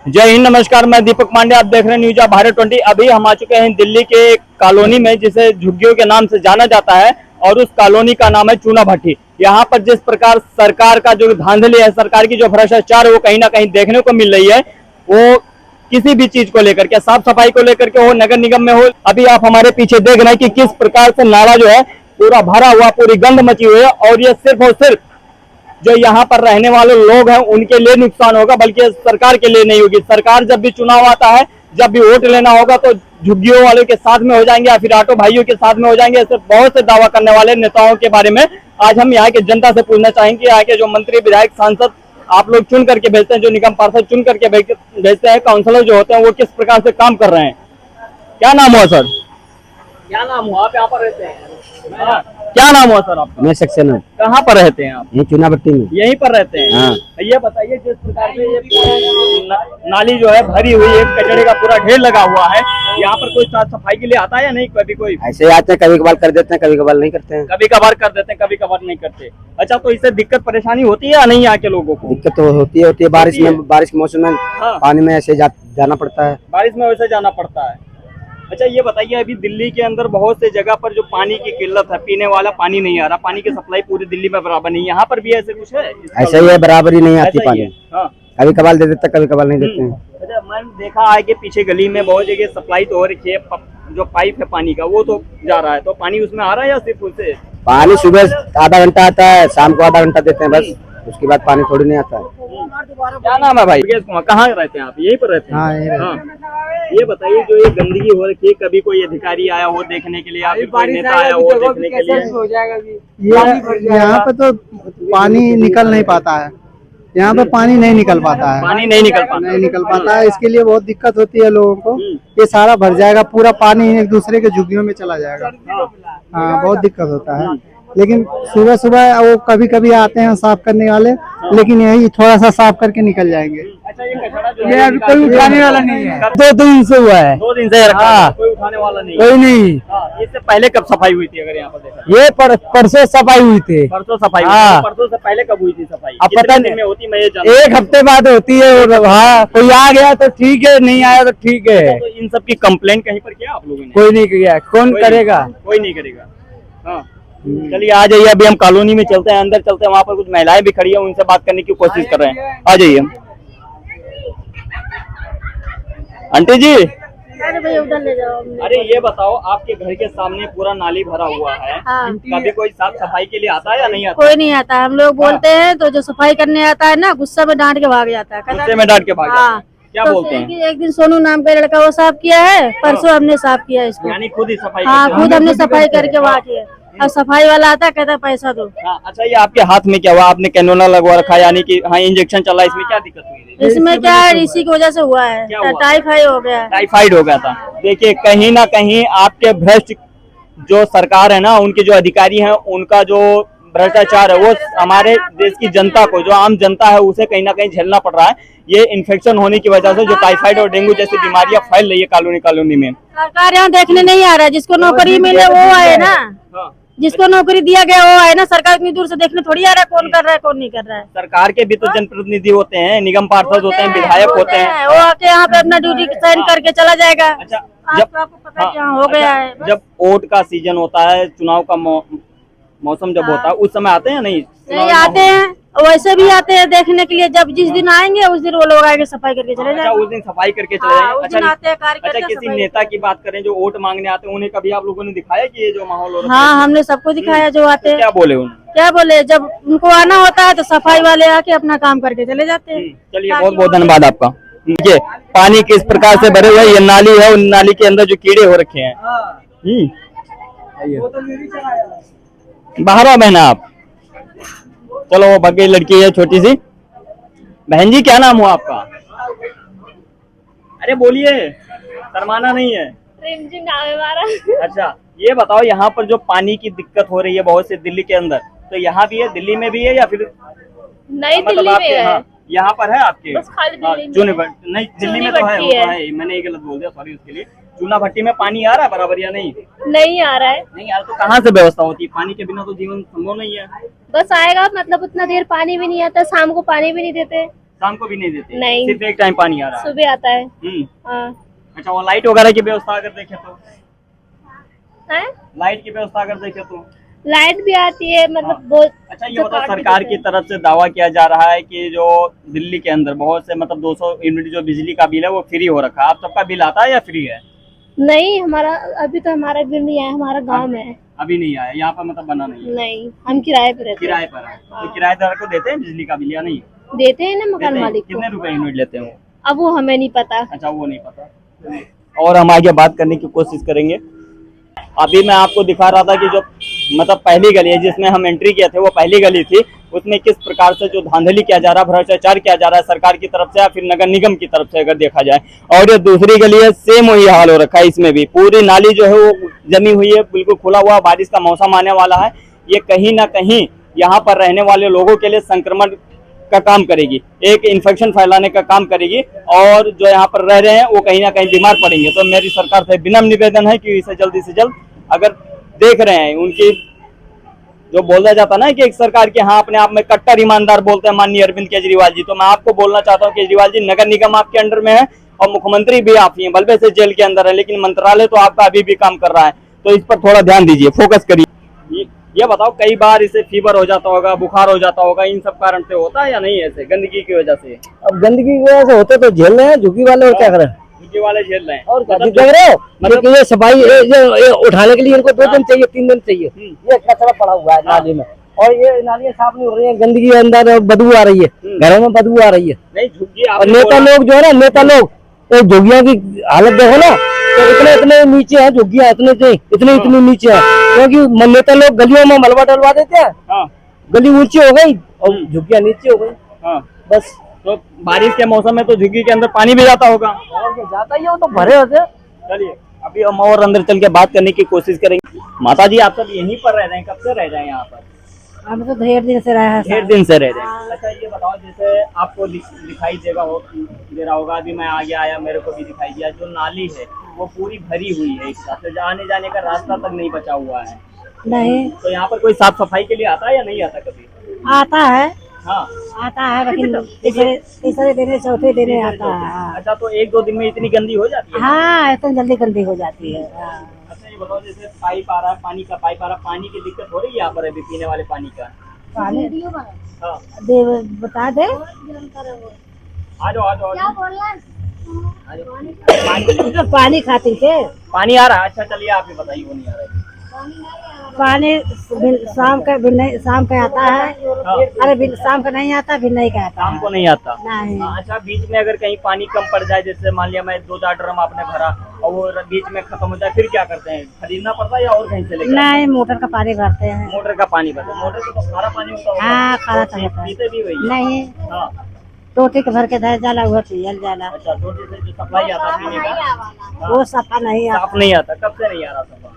जय हिंद, नमस्कार। मैं दीपक पांडे, आप देख रहे हैं न्यूज ऑफ भारत 20। अभी हम आ चुके हैं दिल्ली के कॉलोनी में, जिसे झुग्गियों के नाम से जाना जाता है, और उस कॉलोनी का नाम है चूना भट्टी। यहाँ पर जिस प्रकार सरकार का जो धांधली है, सरकार की जो भ्रष्टाचार है, वो कहीं ना कहीं देखने को मिल रही है। वो किसी भी चीज को लेकर के, साफ सफाई को लेकर के हो, नगर निगम में हो। अभी आप हमारे पीछे देख रहे हैं कि किस प्रकार से नाला जो है पूरा भरा हुआ, पूरी गंद मची हुई है। और ये सिर्फ और सिर्फ जो यहाँ पर रहने वाले लोग हैं उनके लिए नुकसान होगा, बल्कि सरकार के लिए नहीं होगी। सरकार जब भी चुनाव आता है, जब भी वोट लेना होगा, तो झुग्गियों वालों के साथ में हो जाएंगे या फिर ऑटो भाइयों के साथ में हो जाएंगे। ऐसे बहुत से दावा करने वाले नेताओं के बारे में आज हम यहाँ के जनता से पूछना चाहेंगे। यहाँ के जो मंत्री, विधायक, सांसद आप लोग चुन करके भेजते हैं, जो निगम पार्षद चुन करके भेजते हैं, काउंसलर जो होते हैं, वो किस प्रकार से काम कर रहे हैं। क्या नाम हुआ सर? क्या नाम हुआ? आप यहाँ पर रहते हैं? क्या नाम हुआ सर आपका? मैं सक्सेना। कहाँ पर रहते हैं आप? यही चूना भट्टी में। यहीं पर रहते हैं? हाँ। ये बताइए, जिस प्रकार से ये नाली जो है भरी हुई है, कचरे का पूरा ढेर लगा हुआ है, यहाँ पर कोई साफ सफाई के लिए आता है या नहीं? कभी कोई ऐसे ही आते हैं, कभी कभार कर देते हैं, कभी कभार नहीं करते हैं। कभी कभार कर देते हैं, कभी कभार नहीं करते। अच्छा, तो इससे दिक्कत परेशानी होती है या नहीं यहाँ के लोगों को? दिक्कत तो होती है बारिश में, बारिश के मौसम में पानी में ऐसे जाना पड़ता है। बारिश में वैसे जाना पड़ता है। अच्छा, ये बताइए, अभी दिल्ली के अंदर बहुत से जगह पर जो पानी की किल्लत है, पीने वाला पानी नहीं आ रहा, पानी की सप्लाई पूरी दिल्ली में बराबर नहीं। यहाँ पर भी ऐसे कुछ है? ऐसा ही है, बराबर ही नहीं आती पानी। कभी कभार दे देते, कभी कभार नहीं देते हैं। अच्छा, मैंने देखा है कि पीछे गली में बहुत जगह सप्लाई तो हो रही है, जो पाइप है पानी का वो तो जा रहा है, तो पानी उसमें आ रहा है या सिर्फ उससे? पानी सुबह आधा घंटा आता है, शाम को आधा घंटा देते हैं बस, उसके बाद पानी थोड़ी नहीं आता है। क्या नाम है भाई? कहाँ रहते हैं आप? यहीं पर रहते हैं? हाँ। ये बताइए, जो ये गंदगी हो रखी है, कभी कोई अधिकारी आया हो देखने के लिए, या फिर कोई नेता आया हो देखने के लिए? यहाँ पे तो पानी निकल नहीं पाता है, यहाँ पे पानी नहीं निकल पाता है। पानी नहीं निकल पाता है, इसके लिए बहुत दिक्कत होती है लोगों को। ये सारा भर जाएगा, पूरा पानी एक दूसरे के झुग्गियों में चला जाएगा। हाँ, बहुत दिक्कत होता है। लेकिन सुबह सुबह वो कभी कभी आते हैं साफ करने वाले, लेकिन यही थोड़ा सा साफ करके निकल जाएंगे। अच्छा, ये कचरा जो ये है अभी कोई उठाने वाला नहीं है। 2 दिन से हुआ है। 2 दिन से रखा है, कोई उठाने वाला नहीं? कोई नहीं। इससे पहले कब सफाई हुई थी, अगर यहाँ पर देखा? ये परसों सफाई हुई थी। परसों सफाई हुई थी। परसों से पहले कब हुई थी सफाई? अब पता नहीं में होती, मैं ये जानता हूं। 1 हफ्ते बाद होती है। हाँ, कोई आ गया तो ठीक है, नहीं आया तो ठीक है। तो इन सब की कंप्लेंट कहीं पर किया आप लोगों ने? कोई नहीं किया, कौन करेगा? कोई नहीं करेगा। हाँ, चलिए आ जाइए, अभी हम कॉलोनी में चलते हैं, अंदर चलते हैं। वहाँ पर कुछ महिलाएं भी खड़ी हैं, उनसे बात करने की कोशिश कर रहे हैं। आ जाइए। आंटी जी, अरे भैया उधर ले जाओ। अरे ये बताओ, आपके घर के सामने पूरा नाली भरा हुआ है, हाँ। कभी कोई साफ सफाई के लिए आता है या नहीं आता? कोई नहीं आता है। हम लोग बोलते हैं तो जो सफाई करने आता है ना, गुस्सा में डांट के भाग जाता है। गुस्से में डांट के भाग जाता है। हाँ। क्या तो बोलते हैं? एक दिन सोनू नाम का लड़का वो साफ किया है, परसों हमने साफ किया इसको। यानी खुद ही सफाई हाँ, करते हैं? खुद हमने सफाई करके वहाँ किया। अब सफाई वाला आता है, कहता है पैसा दो। हाँ। अच्छा, ये आपके हाथ में क्या हुआ? आपने कैनोला लगवा रखा है, यानी कि हाँ इंजेक्शन चला, इसमें क्या दिक्कत हुई? इसमें क्या है, इसी की वजह से हुआ है, क्या हुआ? टाइफाइड हो गया है। टाइफाइड हो गया था। देखिए, कहीं ना कहीं आपके भ्रष्ट जो सरकार है ना, उनके जो अधिकारी हैं, उनका जो भ्रष्टाचार है, वो हमारे देश की जनता को, जो आम जनता है, उसे कहीं ना कहीं झेलना पड़ रहा है। ये इन्फेक्शन होने की वजह से जो टाइफाइड और डेंगू जैसी बीमारियां फैल रही है कॉलोनी में। सरकार यहाँ देखने नहीं आ रहा है। जिसको नौकरी मिले वो आए ना, जिसको नौकरी दिया गया वो आए ना। सरकार इतनी दूर से देखने थोड़ी आ रहा है कौन कर रहा है कौन नहीं कर रहा है। सरकार के भी तो जनप्रतिनिधि होते हैं, निगम पार्षद होते हैं, विधायक होते हैं। वो आके यहाँ पे अपना ड्यूटी साइन करके चला जाएगा। अच्छा, आपको पता है यहाँ हो गया है। जब वोट का सीजन होता है, चुनाव का मौसम जब होता है, उस समय आते हैं? नहीं आते हैं, वैसे भी आते हैं देखने के लिए। जब जिस दिन आएंगे उस दिन वो लोग आएंगे, सफाई करके चले जाएंगे। उस दिन सफाई करके चले जाएंगे। अच्छा, किसी नेता की बात करें जो वोट मांगने आते हैं, उन्हें कभी आप लोगों ने दिखाया कि ये जो माहौल हो रहा है? हाँ, हमने सबको दिखाया जो आते हैं। क्या बोले उन्होंने? क्या बोले, जब उनको आना होता है तो सफाई वाले आके अपना काम करके चले जाते हैं। चलिए, बहुत बहुत धन्यवाद आपका। देखिए, पानी किस प्रकार से भरे हुए, ये नाली है, उन नाली के अंदर जो कीड़े हो रखे हैं। बाहर आओ बहना आप। चलो, वो भग गई लड़की है छोटी सी। बहन जी, क्या नाम हुआ आपका? अरे बोलिए, शर्माना नहीं है। रिमझिम नाम है हमारा। अच्छा, ये बताओ, यहाँ पर जो पानी की दिक्कत हो रही है बहुत से दिल्ली के अंदर, तो यहाँ भी है, दिल्ली में भी है, या फिर नहीं मतलब दिल्ली में है? हाँ, यहाँ पर है आपके? बस खाली दिल्ली में। चूना भट्टी नहीं, दिल्ली में तो है, वो तो है। मैंने ये गलत बोल दिया, सॉरी उसके लिए। चूना भट्टी में पानी आ रहा है बराबर या नहीं? नहीं आ रहा है। नहीं यार, तो कहाँ से व्यवस्था होती है? पानी के बिना तो जीवन संभव नहीं है। बस आएगा, मतलब उतना देर पानी भी नहीं आता, शाम को पानी भी नहीं देते। शाम को भी नहीं देते? नहीं। सिर्फ एक टाइम पानी आ रहा है? सुबह आता है। हम्म। अच्छा, वो लाइट वगैरह की व्यवस्था अगर देखे तो? हैं? लाइट की व्यवस्था अगर देखे तो? लाइट भी आती है, मतलब हाँ। बहुत। अच्छा, ये बताओ, सरकार की तरफ से दावा किया जा रहा है कि जो दिल्ली के अंदर बहुत से मतलब 200 यूनिट जो बिजली का बिल है वो फ्री हो रखा है। आप सबका बिल आता है या फ्री है? नहीं, हमारा अभी तो हमारा बिल नहीं आया, हमारा गांव में है। अभी नहीं आया यहाँ पर, मतलब बना नहीं है? नहीं, हम किराए पे रहते हैं। किराए पर है। तो किराएदार को देते हैं बिजली का बिल या नहीं? देते हैं ना मकान देते हैं। मालिक को। कितने रुपए यूनिट लेते हैं वो? अब वो हमें नहीं पता। अच्छा, वो नहीं पता। और हम आगे बात करने की कोशिश करेंगे। अभी मैं आपको दिखा रहा था कि जो मतलब पहली गली है जिसमें हम एंट्री किए थे, वो पहली गली थी। उसमें किस प्रकार से जो धांधली किया जा रहा है, भ्रष्टाचार किया जा रहा है सरकार की तरफ से या फिर नगर निगम की तरफ से अगर देखा जाए। और ये दूसरी गली है, सेम वही हाल हो रखा है। इसमें भी पूरी नाली जो है वो जमी हुई है, बिल्कुल खुला हुआ। बारिश का मौसम आने वाला है, ये कहीं ना कहीं यहाँ पर रहने वाले लोगों के लिए संक्रमण का काम करेगी, एक इन्फेक्शन फैलाने का काम करेगी। और जो यहाँ पर रह रहे हैं वो कहीं ना कहीं बीमार पड़ेंगे। तो मेरी सरकार से विनम्र निवेदन है कि इसे जल्दी से जल्द, अगर देख रहे हैं उनकी जो बोला जाता है ना कि एक सरकार के हाँ अपने आप में कट्टर ईमानदार बोलते हैं माननीय अरविंद केजरीवाल जी, तो मैं आपको बोलना चाहता हूँ केजरीवाल जी, नगर निगम आपके अंडर में है और मुख्यमंत्री भी आप ही हैं, बल्कि से जेल के अंदर है, लेकिन मंत्रालय तो आपका अभी भी काम कर रहा है। तो इस पर थोड़ा ध्यान दीजिए, फोकस करिए। ये बताओ, कई बार इसे फीवर हो जाता होगा, बुखार हो जाता होगा, इन सब कारण से होता है या नहीं? ऐसे गंदगी की वजह से? अब गंदगी की वजह से होते तो झेल रहे हैं, झुग्गी वाले और क्या करें? झुग्गी वाले झेल रहे हैं और क्या मतलब देख रहे हो? मतलब ये सफाई ये उठाने के लिए इनको 2 दिन चाहिए, 3 दिन चाहिए। ये कचरा पड़ा हुआ है नाली में, और ये नालियाँ साफ नहीं हो रही है, गंदगी अंदर बदबू आ रही है, घरों में बदबू आ रही है। नहीं, झुग्गी और नेता लोग जो है ना, नेता लोग तो झुग्गियों की हालत देखो ना, तो इतने इतने नीचे है झुग्गियाँ, इतनी नीचे है, क्योंकि नेता लोग गलियों में मलबा डलवा देते हैं। हाँ। गली ऊंची हो गई और झुग्गियाँ नीचे हो गई। हाँ। बस तो बारिश के मौसम में तो झुग्गी के अंदर पानी भी जाता होगा? और क्या जाता ही है, वो तो भरे होते। चलिए, अभी हम और अंदर चल के बात करने की कोशिश करेंगे। माता जी, आप सब यहीं पर रह रहे हैं? कब से रह रहे हैं यहाँ पर? हम तो ढेर दिन से रहे हैं। ढेर दिन से रह रहे हैं। अच्छा, ये बताओ, जैसे आपको दिखाई दे रहा होगा, अभी मैं आगे आया, मेरे को भी दिखाई दिया, जो नाली है वो पूरी भरी हुई है, एक साथ आने जाने का रास्ता तक नहीं बचा हुआ है। नहीं तो यहाँ पर कोई साफ सफाई के लिए आता है या नहीं आता कभी? आता है, हाँ, आता है, लेकिन तीसरे दिन चौथे दिन आता है। हाँ। अच्छा, तो 1-2 दिन में इतनी गंदी हो जाती है? हाँ, इतनी जल्दी गंदी हो जाती है। हाँ। अच्छा, ये बताओ, जैसे पाइप आ रहा है, पानी का पाइप आ रहा है, पानी की दिक्कत हो रही है यहाँ पर अभी पीने वाले पानी का? पानी हाँ, बता दे। आ जाओ। पानी खातिर के पानी आ रहा है? अच्छा, चलिए आप ही बताइए, वो नहीं आ रहा है। पानी शाम का आता है। अरे शाम का नहीं आता, फिर नहीं का आता शाम को नहीं आता? नहीं। अच्छा, बीच में अगर कहीं पानी कम पड़ जाए, जैसे मान लिया मैं 2-4 ड्रम आपने भरा और वो बीच में खत्म हो जाए, फिर क्या करते हैं? खरीदना पड़ता है या और कहीं से लेकर? नहीं, मोटर का पानी भरते हैं। मोटर का पानी भरते हैं? मोटर से तो खारा पानी होता होगा? हाँ, खारा तो होता है। पीते भी वही? नहीं, हाँ। टोटी के भर के धर जाला, हुआ पियल जाला। अच्छा, टोटी से जो सप्लाई आता है पीने का, वो सफा नहीं आता। साफ नहीं आता? कब से नहीं आ रहा सफा?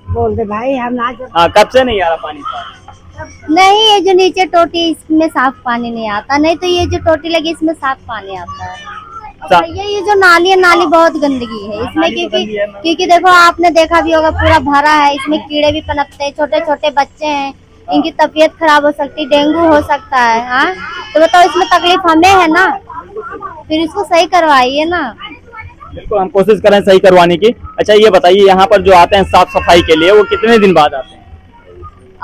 बोल दे भाई, हम ना हाँ, कब से नहीं आ रहा पानी साफ? नहीं, ये जो नीचे टोटी इसमें साफ पानी नहीं आता, नहीं तो ये जो टोटी लगी इसमें साफ पानी आता है। और भैया ये जो नाली है, नाली बहुत गंदगी है इसमें, क्योंकि देखो आपने देखा भी होगा, पूरा भरा है, इसमें कीड़े भी पनपते हैं, छोटे छोटे बच्चे हैं, इनकी तबीयत खराब हो सकती है, डेंगू हो सकता है। हाँ, तो बताओ, इसमें तकलीफ हमें है ना, फिर इसको सही करवाइए ना। बिल्कुल, हम कोशिश करें सही करवाने की। अच्छा, ये बताइए, यहाँ पर जो आते हैं साफ सफाई के लिए, वो कितने दिन बाद आते हैं?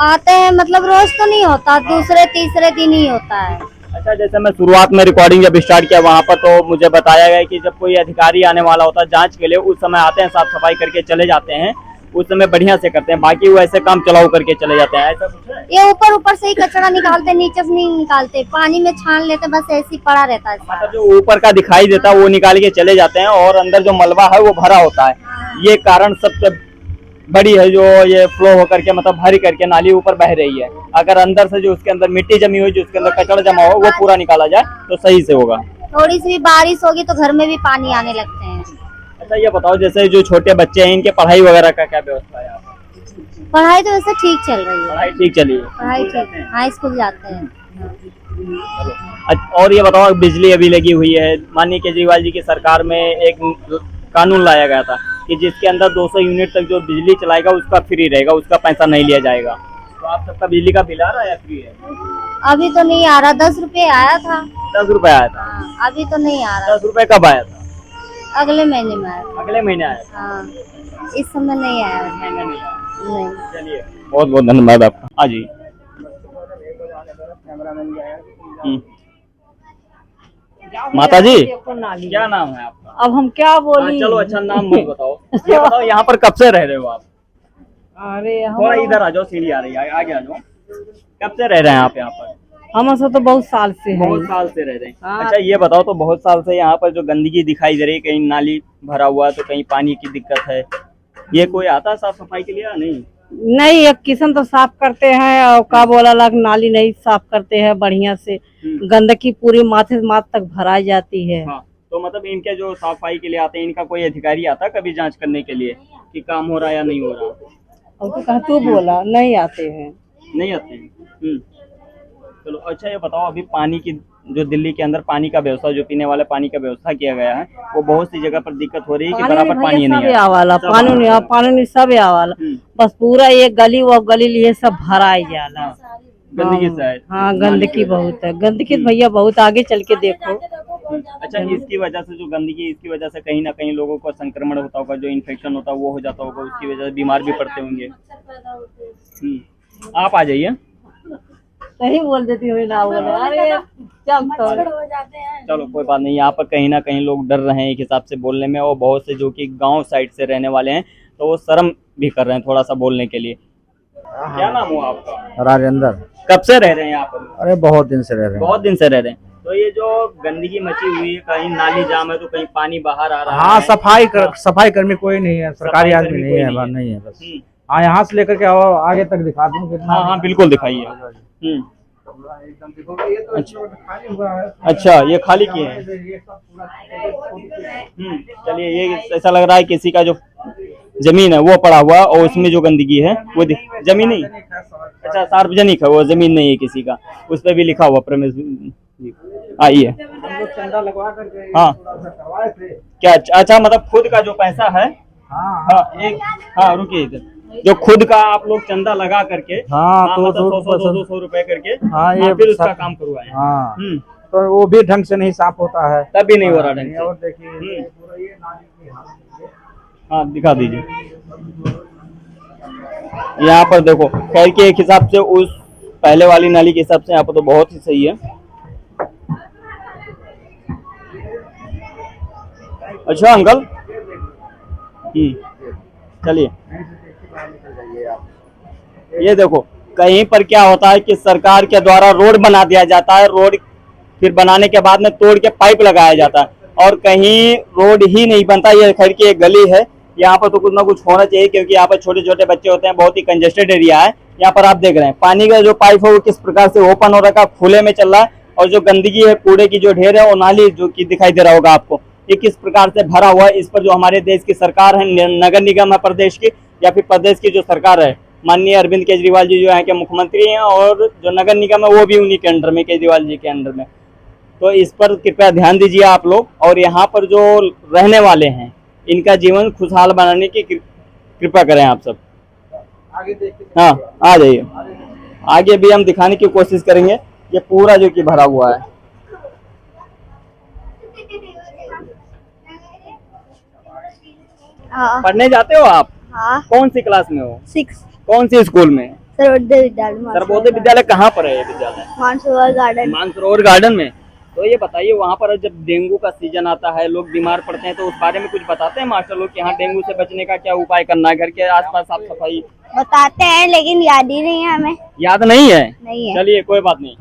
आते हैं मतलब रोज तो नहीं होता, दूसरे तीसरे दिन ही होता है। अच्छा, जैसे मैं शुरुआत में रिकॉर्डिंग जब स्टार्ट किया वहाँ पर, तो मुझे बताया गया कि जब कोई अधिकारी आने वाला होता है जांच के लिए, उस समय आते हैं, साफ सफाई करके चले जाते हैं, उस समय बढ़िया से करते हैं, बाकी वो ऐसे काम चलाऊ करके चले जाते हैं, ऐसा कुछ है? ये ऊपर से ही कचरा निकालते, नीचे से नहीं निकालते, पानी में छान लेते, बस ऐसे ही पड़ा रहता है। मतलब जो ऊपर का दिखाई देता है वो निकाल के चले जाते हैं, और अंदर जो मलबा है वो भरा होता है। ये कारण सबसे बड़ी है, जो ये फ्लो होकर के मतलब भरी करके नाली ऊपर बह रही है। अगर अंदर से जो उसके अंदर मिट्टी जमी हुई, जो उसके अंदर कचरा जमा हो, वो पूरा निकाला जाए तो सही से होगा। थोड़ी सी भी बारिश होगी तो घर में भी पानी आने लगते हैं। अच्छा, ये बताओ, जैसे जो छोटे बच्चे हैं, इनके पढ़ाई वगैरह का क्या व्यवस्था है यहाँ पर? पढ़ाई तो वैसे ठीक चल रही है। पढ़ाई ठीक चली है? पढ़ाई ठीक, हाँ, स्कूल जाते हैं। और ये बताओ, बिजली अभी लगी हुई है, माननीय केजरीवाल जी की सरकार में एक कानून लाया गया था कि जिसके अंदर 200 यूनिट तक जो बिजली चलाएगा उसका फ्री रहेगा, उसका पैसा नहीं लिया जाएगा। तो आप सबका बिजली का बिल आ रहा है या फ्री है? अभी तो नहीं आ रहा, 10 रुपए आया था। 10 रुपए आया था। हाँ, अभी तो नहीं आ रहा, 10 रुपए कब आया था? अगले महीने में आया। अगले महीने आया था। हाँ, इस समय नहीं आया। महीने नहीं आया। नहीं। चलिए बहुत बहुत धन्यवाद आपका। हाँ जी। माता जी क्या नाम है आपका? अब हम क्या बोली? चलो अच्छा नाम मत बताओ, ये बताओ यहाँ पर कब से रह रहे हो आप? अरे थोड़ा इधर आ जाओ, सीढ़ी आ रही है, आगे आ जाओ। कब से रह रहे हैं आप यहाँ पर? हम सब तो बहुत साल से हैं। बहुत साल से रह रहे हैं। हाँ। अच्छा ये बताओ, तो बहुत साल से यहाँ पर जो गंदगी दिखाई दे रही है, कहीं नाली भरा हुआ है तो कहीं पानी की दिक्कत है, ये कोई आता है साफ सफाई के लिए या नहीं? नहीं, एक किस्म तो साफ करते हैं और का बोला लग नाली नहीं साफ करते हैं बढ़िया से। गंदगी पूरी माथे से माथ तक भराई जाती है। हाँ, तो मतलब इनके जो सफाई के लिए आते हैं, इनका कोई अधिकारी आता है कभी जांच करने के लिए कि काम हो रहा है या नहीं हो रहा? और तो कहा तू बोला नहीं आते हैं। नहीं आते हैं। चलो अच्छा ये बताओ, अभी पानी की जो दिल्ली के अंदर पानी का व्यवस्था, जो पीने वाले पानी का व्यवस्था किया गया है, वो बहुत सी जगह पर दिक्कत हो रही है कि बराबर पानी नहीं आवाला, पानी नहीं सब आवाला, बस पूरा ये गली वो गली लिए सब भराई जाला। गंदगी से है। हाँ, गंदगी बहुत है, गंदगी भैया बहुत, आगे चल के देखो। अच्छा इसकी वजह से जो गंदगी, इसकी वजह से कहीं ना कहीं लोगों को संक्रमण होता होगा, जो इन्फेक्शन होता है वो हो जाता होगा, उसकी वजह से बीमार भी पड़ते होंगे। आप आ जाइए। सही बोल देती हूँ ना, बोले अरे चलो कोई बात नहीं, यहाँ पर कहीं ना कहीं लोग डर रहे हैं एक हिसाब से बोलने में, और बहुत से जो कि गांव साइड से रहने वाले हैं तो वो शर्म भी कर रहे हैं थोड़ा सा बोलने के लिए। क्या नाम हुआ आपका? राजेंद्र। कब से रह रहे हैं यहाँ पर? अरे बहुत दिन से रह रहे हैं। बहुत दिन से रह रहे हैं। तो ये जो गंदगी मची हुई है, कहीं नाली जाम है तो कहीं पानी बाहर आ रहा है। हाँ, सफाई कर्मी कोई नहीं है, सरकारी आदमी नहीं है, नहीं है बस। हाँ, यहाँ से लेकर के आगे तक दिखा दूँ कितना। हाँ बिल्कुल दिखाइए। अच्छा ये खाली किए हैं। चलिए, ये ऐसा लग रहा है किसी का जो जमीन है वो पड़ा हुआ और उसमें जो गंदगी है वो जमीन नहीं, अच्छा सार्वजनिक है वो, जमीन नहीं है किसी का, उस पर भी लिखा हुआ प्रमेश। आइए चंदा लगवा करके हाँ क्या? अच्छा मतलब खुद का जो पैसा है, हाँ रुकिए इधर, जो खुद का आप लोग चंदा लगा करके, तो 200 रुपए करके, ये फिर उसका काम करवाए। हाँ, तो वो भी ढंग से नहीं साफ होता है, तब भी नहीं हो रहा ढंग से। और देखिए हाँ दिखा दीजिए। यहाँ पर देखो, खैर के एक हिसाब से उस पहले वाली नाली के हिसाब से यहाँ पर तो बहुत ही सही है। अच्छा अंकल, चलिए ये देखो, कहीं पर क्या होता है कि सरकार के द्वारा रोड बना दिया जाता है, रोड फिर बनाने के बाद में तोड़ के पाइप लगाया जाता है, और कहीं रोड ही नहीं बनता। ये खैर की एक गली है, यहाँ पर तो कुछ ना कुछ होना चाहिए, क्योंकि यहाँ पर छोटे छोटे बच्चे होते हैं, बहुत ही कंजेस्टेड एरिया है। यहाँ पर आप देख रहे हैं पानी का जो पाइप है वो किस प्रकार से ओपन हो रखा है, खुले में चल रहा है, और जो गंदगी है, कूड़े की जो ढेर है, वो नाली जो कि दिखाई दे रहा होगा आपको, ये किस प्रकार से भरा हुआ है। इस पर जो हमारे देश की सरकार है, नगर निगम है प्रदेश की, या फिर प्रदेश की जो सरकार है, माननीय अरविंद केजरीवाल जी जो यहाँ के मुख्यमंत्री हैं, और जो नगर निगम है वो भी उन्हीं के अंडर में, केजरीवाल जी के अंडर में। तो इस पर कृपया ध्यान दीजिए आप लोग, और यहाँ पर जो रहने वाले हैं इनका जीवन खुशहाल बनाने की कृपा करें आप सब। हाँ आ जाइए, आगे भी हम दिखाने की कोशिश करेंगे। ये पूरा जो कि भरा हुआ है। हाँ। पढ़ने जाते हो आप? हाँ। कौन सी क्लास में हो? 6। कौन सी स्कूल में? सर्वोदय विद्यालय। सर्वोदय विद्यालय कहाँ पर है ये विद्यालय? मानसरोवर गार्डन। मानसरोवर गार्डन में। तो ये बताइए, वहाँ पर जब डेंगू का सीजन आता है, लोग बीमार पड़ते हैं, तो उस बारे में कुछ बताते हैं मास्टर लोग कि हाँ डेंगू से बचने का क्या उपाय करना है, घर के आसपास साफ सफाई? बताते हैं लेकिन याद ही नहीं है हमें। याद नहीं है? नहीं है। चलिए कोई बात नहीं।